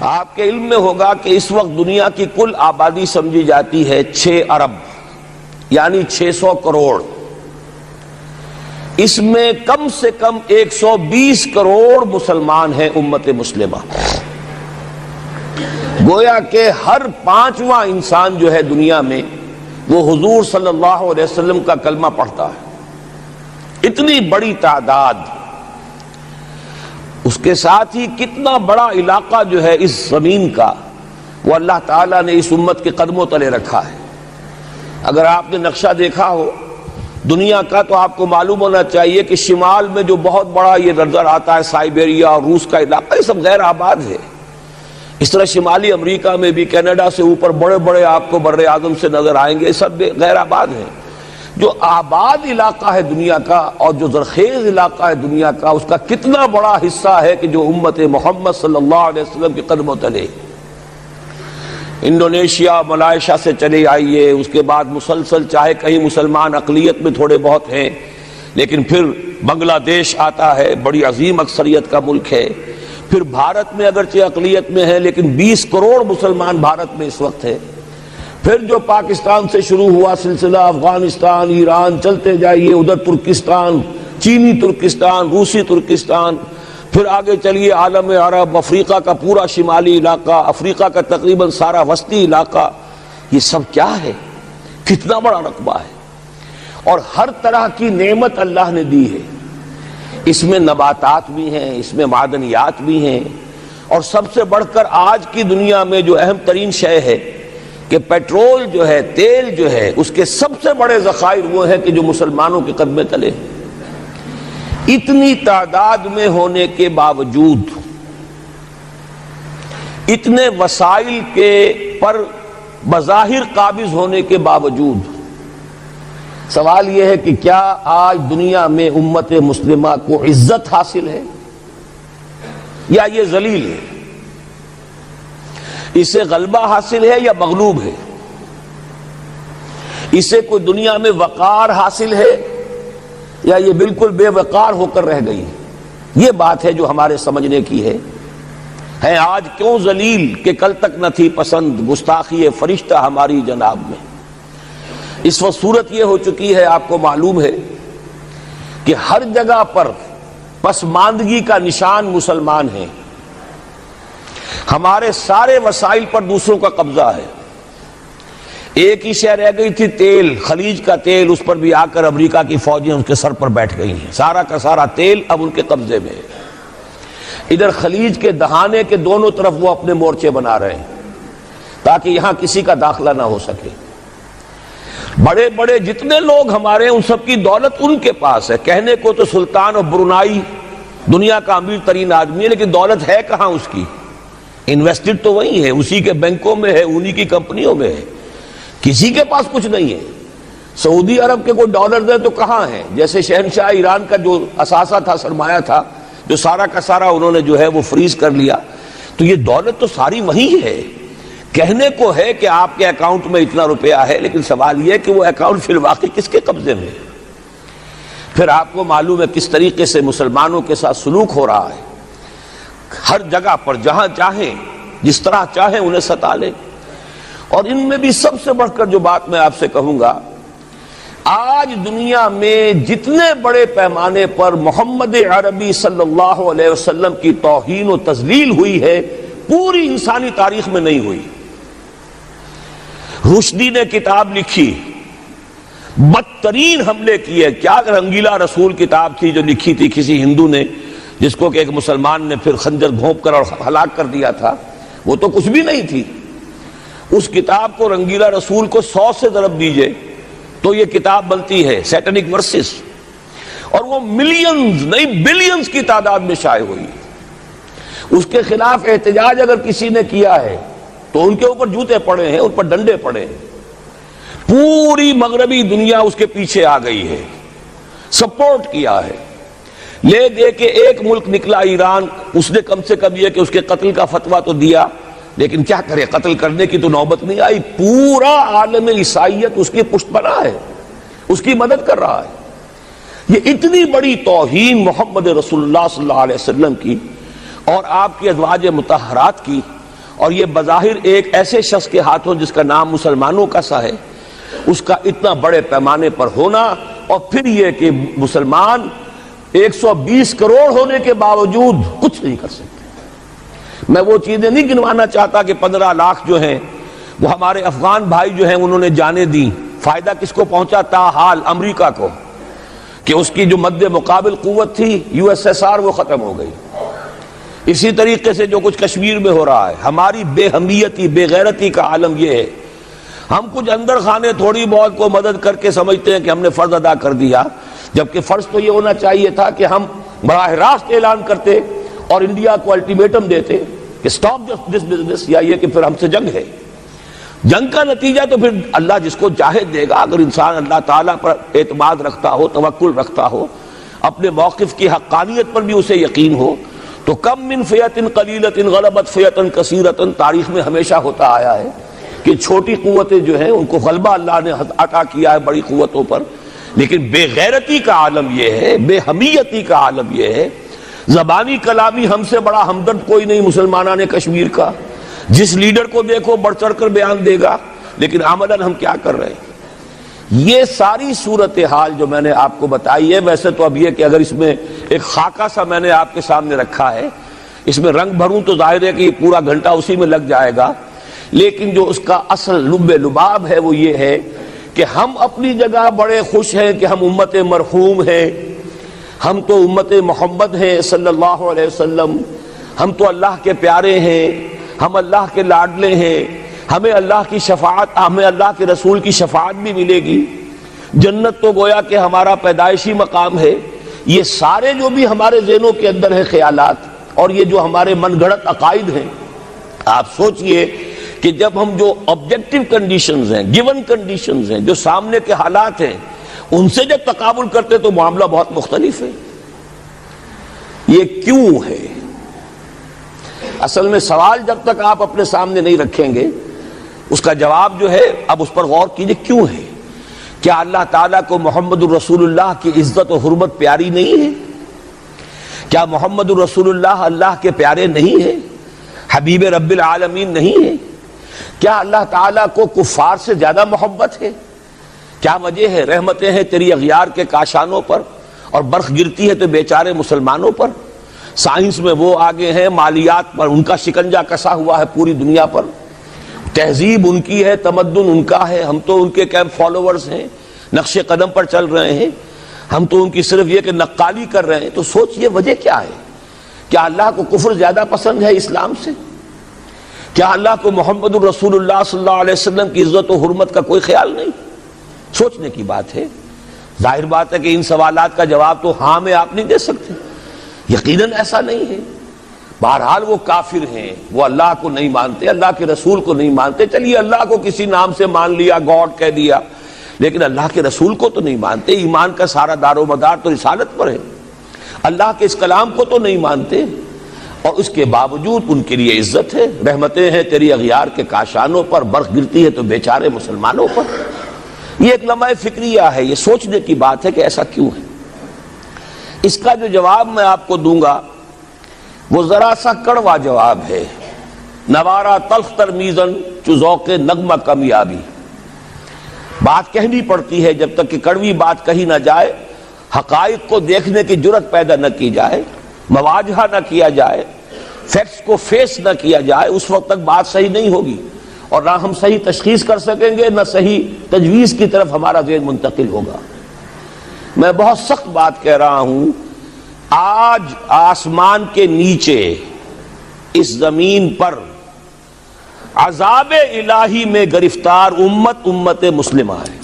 آپ کے علم میں ہوگا کہ اس وقت دنیا کی کل آبادی سمجھی جاتی ہے 6 ارب یعنی 600 کروڑ. اس میں کم سے کم 120 کروڑ مسلمان ہیں امت مسلمہ. گویا کہ ہر 5واں انسان جو ہے دنیا میں وہ حضور صلی اللہ علیہ وسلم کا کلمہ پڑھتا ہے. اتنی بڑی تعداد. اس کے ساتھ ہی کتنا بڑا علاقہ جو ہے اس زمین کا وہ اللہ تعالیٰ نے اس امت کے قدموں تلے رکھا ہے. اگر آپ نے نقشہ دیکھا ہو دنیا کا تو آپ کو معلوم ہونا چاہیے کہ شمال میں جو بہت بڑا یہ نظر آتا ہے سائبیریا اور روس کا علاقہ، یہ سب غیر آباد ہے. اس طرح شمالی امریکہ میں بھی کینیڈا سے اوپر بڑے بڑے آپ کو بر اعظم سے نظر آئیں گے، یہ سب غیر آباد ہیں. جو آباد علاقہ ہے دنیا کا اور جو زرخیز علاقہ ہے دنیا کا، اس کا کتنا بڑا حصہ ہے کہ جو امت محمد صلی اللہ علیہ وسلم کے قدموں تلے. انڈونیشیا ملائیشیا سے چلے آئیے، اس کے بعد مسلسل چاہے کہیں مسلمان اقلیت میں تھوڑے بہت ہیں، لیکن پھر بنگلہ دیش آتا ہے، بڑی عظیم اکثریت کا ملک ہے. پھر بھارت میں اگرچہ اقلیت میں ہے لیکن 20 کروڑ مسلمان بھارت میں اس وقت ہے. پھر جو پاکستان سے شروع ہوا سلسلہ، افغانستان، ایران، چلتے جائیے ادھر ترکستان، چینی ترکستان، روسی ترکستان، پھر آگے چلیے عالم عرب، افریقہ کا پورا شمالی علاقہ، افریقہ کا تقریباً سارا وسطی علاقہ. یہ سب کیا ہے؟ کتنا بڑا رقبہ ہے. اور ہر طرح کی نعمت اللہ نے دی ہے. اس میں نباتات بھی ہیں، اس میں معدنیات بھی ہیں، اور سب سے بڑھ کر آج کی دنیا میں جو اہم ترین شے ہے کہ پیٹرول جو ہے، تیل جو ہے، اس کے سب سے بڑے ذخائر وہ ہیں کہ جو مسلمانوں کے قدمے تلے. اتنی تعداد میں ہونے کے باوجود، اتنے وسائل کے پر بظاہر قابض ہونے کے باوجود، سوال یہ ہے کہ کیا آج دنیا میں امت مسلمہ کو عزت حاصل ہے یا یہ ذلیل ہے؟ اسے غلبہ حاصل ہے یا مغلوب ہے؟ اسے کوئی دنیا میں وقار حاصل ہے یا یہ بالکل بے وقار ہو کر رہ گئی؟ یہ بات ہے جو ہمارے سمجھنے کی ہے. آج کیوں ذلیل کہ کل تک نہ تھی پسند گستاخی فرشتہ ہماری جناب میں. اس وقت صورت یہ ہو چکی ہے، آپ کو معلوم ہے کہ ہر جگہ پر پسماندگی کا نشان مسلمان ہیں. ہمارے سارے وسائل پر دوسروں کا قبضہ ہے. ایک ہی شے رہ گئی تھی، تیل، خلیج کا تیل، اس پر بھی آ کر امریکہ کی فوجیں اس کے سر پر بیٹھ گئی ہیں. سارا کا سارا تیل اب ان کے قبضے میں ہے. ادھر خلیج کے دہانے کے دونوں طرف وہ اپنے مورچے بنا رہے ہیں تاکہ یہاں کسی کا داخلہ نہ ہو سکے. بڑے بڑے جتنے لوگ ہمارے ہیں ان سب کی دولت ان کے پاس ہے. کہنے کو تو سلطان آف برونائی دنیا کا امیر ترین آدمی ہے، لیکن دولت ہے کہاں اس کی؟ انویسٹڈ تو وہی ہے، اسی کے بینکوں میں ہے، انہی کی کمپنیوں میں ہے. کسی کے پاس کچھ نہیں ہے. سعودی عرب کے کوئی ڈالر دے تو کہاں ہے؟ جیسے شہنشاہ ایران کا جو اثاثہ تھا، سرمایہ تھا، جو سارا کا سارا انہوں نے جو ہے وہ فریز کر لیا. تو یہ دولت تو ساری وہی ہے. کہنے کو ہے کہ آپ کے اکاؤنٹ میں اتنا روپیہ ہے، لیکن سوال یہ ہے کہ وہ اکاؤنٹ فی الواقع کس کے قبضے میں ہے؟ پھر آپ کو معلوم ہے کس طریقے سے مسلمانوں کے ساتھ سلوک ہو رہا ہے. ہر جگہ پر جہاں چاہیں، جس طرح چاہیں انہیں ستا لیں. اور ان میں بھی سب سے بڑھ کر جو بات میں آپ سے کہوں گا، آج دنیا میں جتنے بڑے پیمانے پر محمد عربی صلی اللہ علیہ وسلم کی توہین و تذلیل ہوئی ہے، پوری انسانی تاریخ میں نہیں ہوئی. رشدی نے کتاب لکھی، بدترین حملے کیے. کیا رنگیلا رسول کتاب تھی جو لکھی تھی کسی ہندو نے، جس کو کہ ایک مسلمان نے پھر خنجر گھونپ کر اور ہلاک کر دیا تھا. وہ تو کچھ بھی نہیں تھی. اس کتاب کو رنگیلا رسول کو 100 سے ضرب دیجئے تو یہ کتاب بنتی ہے، سیٹنک ورسز. اور وہ ملینز نہیں بلینز کی تعداد میں شائع ہوئی. اس کے خلاف احتجاج اگر کسی نے کیا ہے تو ان کے اوپر جوتے پڑے ہیں، ان پر ڈنڈے پڑے ہیں. پوری مغربی دنیا اس کے پیچھے آ گئی ہے، سپورٹ کیا ہے. لے دے کے ایک ملک نکلا ایران، اس نے کم سے کم یہ کہ اس کے قتل کا فتویٰ تو دیا، لیکن کیا کرے، قتل کرنے کی تو نوبت نہیں آئی. پورا عالم عیسائیت اس کی پشت بنا ہے، اس کی مدد کر رہا ہے. یہ اتنی بڑی توہین محمد رسول اللہ صلی اللہ علیہ وسلم کی اور آپ کی ازواج مطہرات کی اور یہ بظاہر ایک ایسے شخص کے ہاتھوں جس کا نام مسلمانوں کا سا ہے، اس کا اتنا بڑے پیمانے پر ہونا، اور پھر یہ کہ مسلمان 120 کروڑ ہونے کے باوجود کچھ نہیں کر سکتے۔ میں وہ چیزیں نہیں گنوانا چاہتا کہ 15 لاکھ جو ہیں وہ ہمارے افغان بھائی جو ہیں انہوں نے جانیں دی، فائدہ کس کو پہنچا؟ تاحال امریکہ کو، کہ اس کی جو مد مقابل قوت تھی USSR وہ ختم ہو گئی۔ اسی طریقے سے جو کچھ کشمیر میں ہو رہا ہے، ہماری بے حمیتی بے غیرتی کا عالم یہ ہے، ہم کچھ اندر خانے تھوڑی بہت کو مدد کر کے سمجھتے ہیں کہ ہم نے فرض ادا کر دیا، جبکہ فرض تو یہ ہونا چاہیے تھا کہ ہم براہ راست اعلان کرتے اور انڈیا کو الٹیمیٹم دیتے کہ سٹاپ دس بزنس، یا یہ کہ پھر ہم سے جنگ ہے۔ جنگ کا نتیجہ تو پھر اللہ جس کو چاہے دے گا۔ اگر انسان اللہ تعالیٰ پر اعتماد رکھتا ہو، توکل رکھتا ہو، اپنے موقف کی حقانیت پر بھی اسے یقین ہو، تو کم من فیۃ قلیلۃ غلبت فیۃ کثیرۃ، تاریخ میں ہمیشہ ہوتا آیا ہے کہ چھوٹی قوتیں جو ہیں ان کو غلبہ اللہ نے عطا کیا ہے بڑی قوتوں پر، لیکن بے غیرتی کا عالم یہ ہے، بے حمیتی کا عالم یہ ہے۔ زبانی کلامی ہم سے بڑا ہمدرد کوئی نہیں مسلمانان کشمیر کا، جس لیڈر کو دیکھو بڑھ چڑھ کر بیان دے گا، لیکن عملاً ہم کیا کر رہے ہیں؟ یہ ساری صورتحال جو میں نے آپ کو بتائی ہے، ویسے تو اب یہ کہ اگر اس میں ایک خاکہ سا میں نے آپ کے سامنے رکھا ہے، اس میں رنگ بھروں تو ظاہر ہے کہ پورا گھنٹہ اسی میں لگ جائے گا، لیکن جو اس کا اصل لب لباب ہے وہ یہ ہے کہ ہم اپنی جگہ بڑے خوش ہیں کہ ہم امت مرحوم ہیں، ہم تو امت محمد ہیں صلی اللہ علیہ وسلم، ہم تو اللہ کے پیارے ہیں، ہم اللہ کے لاڈلے ہیں، ہمیں اللہ کی شفاعت، ہمیں اللہ کے رسول کی شفاعت بھی ملے گی، جنت تو گویا کہ ہمارا پیدائشی مقام ہے۔ یہ سارے جو بھی ہمارے ذہنوں کے اندر ہیں خیالات، اور یہ جو ہمارے من گھڑت عقائد ہیں، آپ سوچئے کہ جب ہم جو آبجیکٹو کنڈیشنز ہیں، گیون کنڈیشنز ہیں، جو سامنے کے حالات ہیں، ان سے جب تقابل کرتے تو معاملہ بہت مختلف ہے۔ یہ کیوں ہے؟ اصل میں سوال جب تک آپ اپنے سامنے نہیں رکھیں گے، اس کا جواب جو ہے اب اس پر غور کیجئے، کیوں ہے؟ کیا اللہ تعالیٰ کو محمد الرسول اللہ کی عزت و حرمت پیاری نہیں ہے؟ کیا محمد الرسول اللہ اللہ کے پیارے نہیں ہیں؟ حبیب رب العالمین نہیں ہے؟ کیا اللہ تعالیٰ کو کفار سے زیادہ محبت ہے؟ کیا وجہ ہے؟ رحمتیں ہیں تیری اغیار کے کاشانوں پر، اور برف گرتی ہے تو بیچارے مسلمانوں پر۔ سائنس میں وہ آگے ہیں، مالیات پر ان کا شکنجہ کسا ہوا ہے پوری دنیا پر، تہذیب ان کی ہے، تمدن ان کا ہے، ہم تو ان کے کیمپ فالوورز ہیں، نقش قدم پر چل رہے ہیں، ہم تو ان کی صرف یہ کہ نقالی کر رہے ہیں۔ تو سوچئے وجہ کیا ہے؟ کیا اللہ کو کفر زیادہ پسند ہے اسلام سے؟ کیا اللہ کو محمد الرسول اللہ صلی اللہ علیہ وسلم کی عزت و حرمت کا کوئی خیال نہیں؟ سوچنے کی بات ہے۔ ظاہر بات ہے کہ ان سوالات کا جواب تو ہاں میں آپ نہیں دے سکتے، یقیناً ایسا نہیں ہے۔ بہرحال وہ کافر ہیں، وہ اللہ کو نہیں مانتے، اللہ کے رسول کو نہیں مانتے، چلیے اللہ کو کسی نام سے مان لیا، گاڈ کہہ دیا، لیکن اللہ کے رسول کو تو نہیں مانتے۔ ایمان کا سارا دار و مدار تو رسالت پر ہے، اللہ کے اس کلام کو تو نہیں مانتے، اور اس کے باوجود ان کے لیے عزت ہے، رحمتیں ہیں تیری اغیار کے کاشانوں پر، برف گرتی ہے تو بیچارے مسلمانوں پر۔ یہ ایک لمحہ فکریہ ہے، یہ سوچنے کی بات ہے کہ ایسا کیوں ہے۔ اس کا جو جواب میں آپ کو دوں گا وہ ذرا سا کڑوا جواب ہے، نوارا تلخ ترمیزن چو ذوق نغمہ کمیابی۔ بات کہنی پڑتی ہے، جب تک کہ کڑوی بات کہی نہ جائے، حقائق کو دیکھنے کی جرت پیدا نہ کی جائے، مواجہہ نہ کیا جائے، فیکٹس کو فیس نہ کیا جائے، اس وقت تک بات صحیح نہیں ہوگی، اور نہ ہم صحیح تشخیص کر سکیں گے، نہ صحیح تجویز کی طرف ہمارا ذہن منتقل ہوگا۔ میں بہت سخت بات کہہ رہا ہوں، آج آسمان کے نیچے اس زمین پر عذاب الہی میں گرفتار امت مسلمہ ہے۔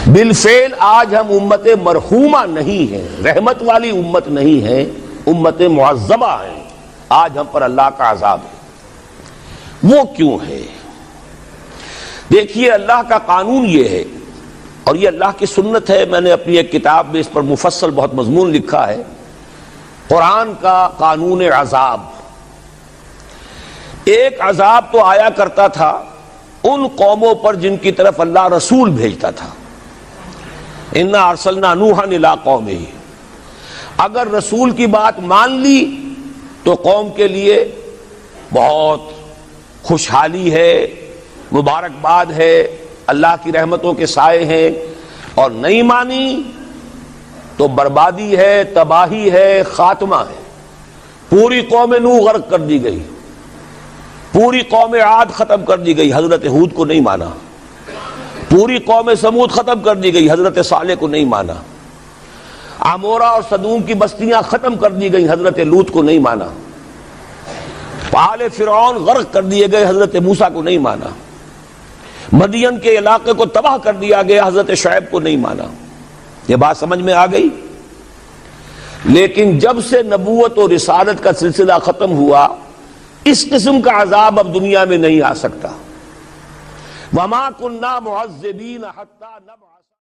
بالفعل آج ہم امت مرحومہ نہیں ہیں، رحمت والی امت نہیں ہے، امت معذبہ ہیں، آج ہم پر اللہ کا عذاب ہے۔ وہ کیوں ہے؟ دیکھیے اللہ کا قانون یہ ہے، اور یہ اللہ کی سنت ہے، میں نے اپنی ایک کتاب میں اس پر مفصل بہت مضمون لکھا ہے، قرآن کا قانون عذاب۔ ایک عذاب تو آیا کرتا تھا ان قوموں پر جن کی طرف اللہ رسول بھیجتا تھا، اِنَّا أَرْسَلْنَا نُوحًا إِلَىٰ قَوْمِهِ، اگر رسول کی بات مان لی تو قوم کے لیے بہت خوشحالی ہے، مبارکباد ہے، اللہ کی رحمتوں کے سائے ہیں، اور نہیں مانی تو بربادی ہے، تباہی ہے، خاتمہ ہے۔ پوری قوم نوح غرق کر دی گئی، پوری قوم عاد ختم کر دی گئی، حضرت ہود کو نہیں مانا۔ پوری قوم سمود ختم کر دی گئی، حضرت صالح کو نہیں مانا۔ عمورہ اور صدوم کی بستیاں ختم کر دی گئی، حضرت لوط کو نہیں مانا۔ آل فرعون غرق کر دیے گئے، حضرت موسیٰ کو نہیں مانا۔ مدین کے علاقے کو تباہ کر دیا گیا، حضرت شعیب کو نہیں مانا۔ یہ بات سمجھ میں آ گئی؟ لیکن جب سے نبوت اور رسالت کا سلسلہ ختم ہوا، اس قسم کا عذاب اب دنیا میں نہیں آ سکتا۔ وَمَا كُنَّا مُعَذِّبِينَ حَتَّى نَبْعَثَ